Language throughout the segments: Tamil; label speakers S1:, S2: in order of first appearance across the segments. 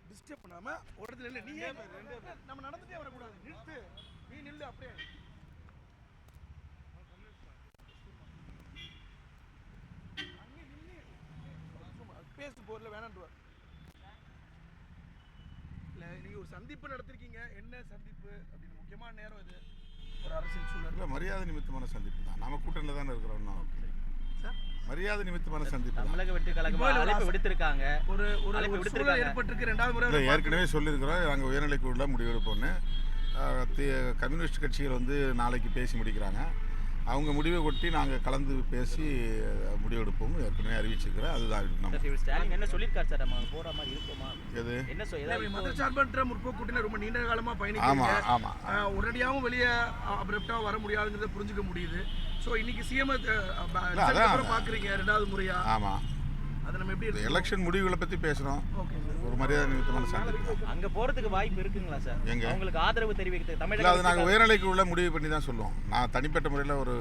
S1: டிஸ்டர்ப் பண்ணாம ஒரு இடத்துல இல்ல. நீ நம்ம நடந்துட்டே வரக்கூடாது. நிறுத்து. நீ நில்லு அப்படியே. பேசு போர்ல வேணான்றுவார். இல்ல நீங்க ஒரு சந்திப்பு நடத்திருக்கீங்க. என்ன சந்திப்பு அப்படின்னு முக்கியமான நேரம் இது. ஒரு அரசியல் சூழல்
S2: மரியாதை நிமித்தமான சந்திப்பு தான். நம்ம கூட்டணியில் தானே இருக்கிறோம். மரியாதை நிமித்தமான சந்திப்பு.
S3: தமிழக வெற்றி கழகம் அழைப்பு விடுத்திருக்காங்க.
S1: ஒரு சூழல் ஏற்பட்டிருக்கு. ரெண்டாவது முறை
S2: ஏற்கனவே சொல்லியிருக்கிறோம். நாங்கள் உயர்நிலைக்குள்ள முடிவெடுப்போம்னு. கம்யூனிஸ்ட் கட்சிகள் வந்து நாளைக்கு பேசி முடிக்கிறாங்க. அவங்க முடிவை ஒட்டி நாங்கள் கலந்து பேசி முடிவெடுப்போம் ஏற்கனவே அறிவிச்சிருக்கிறேன். அதுதான்
S3: ஸ்டாலின் என்ன சொல்லியிருக்காரு சார்? நம்ம போற மாதிரி இருக்குமா?
S2: எது
S1: என்ன மதச்சார்பற்ற முற்போக்கு கூட்டணி ரொம்ப நீண்ட காலமா பயணிக்கிறாங்க. உடனடியாகவும் வெளியே அப்ரப்டா வர முடியாதுங்கிறத புரிஞ்சுக்க முடியுது. ஸோ இன்னைக்கு சிஎம் பார்க்குறீங்க ரெண்டாவது முறையா.
S2: ஆமாம்,
S1: அதை நம்ம எப்படி
S2: எலெக்ஷன் முடிவுகளை பற்றி பேசுகிறோம். ஒரு மரியாதை நிமித்தமான சந்திப்பு.
S3: அங்கே போகிறதுக்கு வாய்ப்பு இருக்குங்களா சார்?
S2: எங்க
S3: உங்களுக்கு ஆதரவு தெரிவிக்கிறது
S2: தமிழக அது நாங்கள் உயர்நிலைக்கு உள்ள முடிவு பண்ணி தான் சொல்லுவோம். நான் தனிப்பட்ட முறையில் ஒரு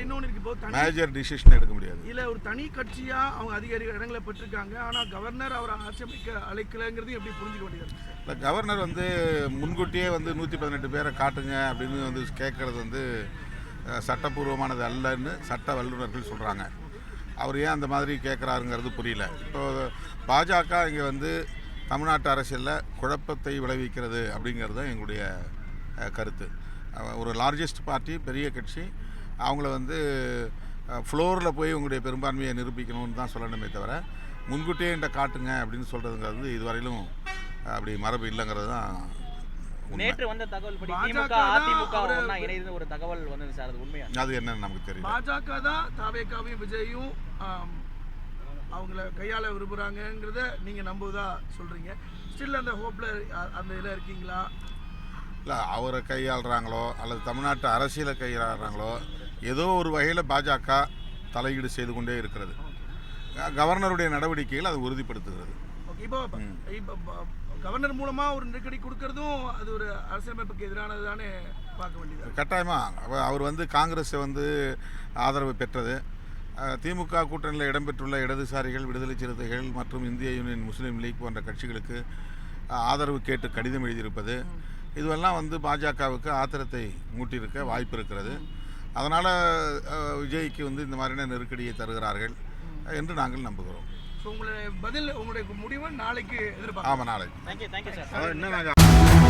S1: இன்னொன்று இருக்கு. இப்போ
S2: மேஜர் டிசிஷன் எடுக்க முடியாது.
S1: இல்லை ஒரு தனி கட்சியாக அவங்க அதிகாரிகள் இடங்களை பெற்றிருக்காங்க. ஆனால் கவர்னர் அவரை ஆட்சேபிக்க அழைக்கலைங்கிறது எப்படி புரிஞ்சுக்க வேண்டியது?
S2: இல்லை, கவர்னர் வந்து முன்கூட்டியே வந்து 118 பேரை காட்டுங்க அப்படின்னு வந்து கேட்குறது வந்து சட்டப்பூர்வமானது அல்லன்னு சட்ட வல்லுநர்கள் சொல்கிறாங்க. அவர் ஏன் அந்த மாதிரி கேட்குறாருங்கிறது புரியல. இப்போது பாஜக இங்கே வந்து தமிழ்நாட்டு அரசியலில் குழப்பத்தை விளைவிக்கிறது அப்படிங்கிறது தான் எங்களுடைய கருத்து. ஒரு லார்ஜஸ்ட் பார்ட்டி, பெரிய கட்சி, அவங்கள வந்து ஃப்ளோரில் போய் உங்களுடைய பெரும்பான்மையை நிரூபிக்கணும்னு தான் சொல்லணுமே தவிர முன்கூட்டியே என்கிட்ட காட்டுங்க அப்படின்னு சொல்கிறதுங்கிறது இதுவரையிலும் அப்படி மரபு இல்லைங்கிறது தான்.
S3: நேற்று வந்த தகவல் படி திமுக அதிமுக ஒண்ணா இணைந்து ஒரு தகவல் வந்தது சார். அது உண்மையா?
S2: அது என்னன்னு நமக்கு தெரியும்.
S1: பாஜக தான் தாவேகாவையும் விஜயும் அவங்கள கையாள விரும்புகிறாங்கிறத நீங்கள் நம்புவதா சொல்கிறீங்க. ஸ்டில் அந்த ஹோப்பில் அந்த இதில் இருக்கீங்களா?
S2: இல்லை, அவரை கையாளுறாங்களோ அல்லது தமிழ்நாட்டு அரசியலை கையாளுறாங்களோ ஏதோ ஒரு வகையில் பாஜக தலையீடு செய்து கொண்டே இருக்கிறது. கவர்னருடைய நடவடிக்கைகள் அது உறுதிப்படுத்துகிறது.
S1: ஓகே, இப்போ கவர்னர் மூலமாக ஒரு நெருக்கடி கொடுக்கறதும் அது ஒரு அரசியலமைப்புக்கு எதிரானது தானே பார்க்க வேண்டியது.
S2: கட்டாயமாக அவர் வந்து காங்கிரஸை வந்து ஆதரவு பெற்றது. திமுக கூட்டணியில் இடம்பெற்றுள்ள இடதுசாரிகள், விடுதலை சிறுத்தைகள் மற்றும் இந்திய யூனியன் முஸ்லீம் லீக் போன்ற கட்சிகளுக்கு ஆதரவு கேட்டு கடிதம் எழுதியிருப்பது, இதுவெல்லாம் வந்து பாஜகவுக்கு ஆத்திரத்தை மூட்டியிருக்க வாய்ப்பு இருக்கிறது. அதனால் விஜய்க்கு வந்து இந்த மாதிரியான நெருக்கடியை தருகிறார்கள் என்று நாங்கள் நம்புகிறோம்.
S1: உங்களுடைய பதில், உங்களுடைய முடிவு நாளைக்கு எதிர்பார்க்கலாம்.
S2: ஆமாம், நாளைக்கு.
S3: Thank you sir.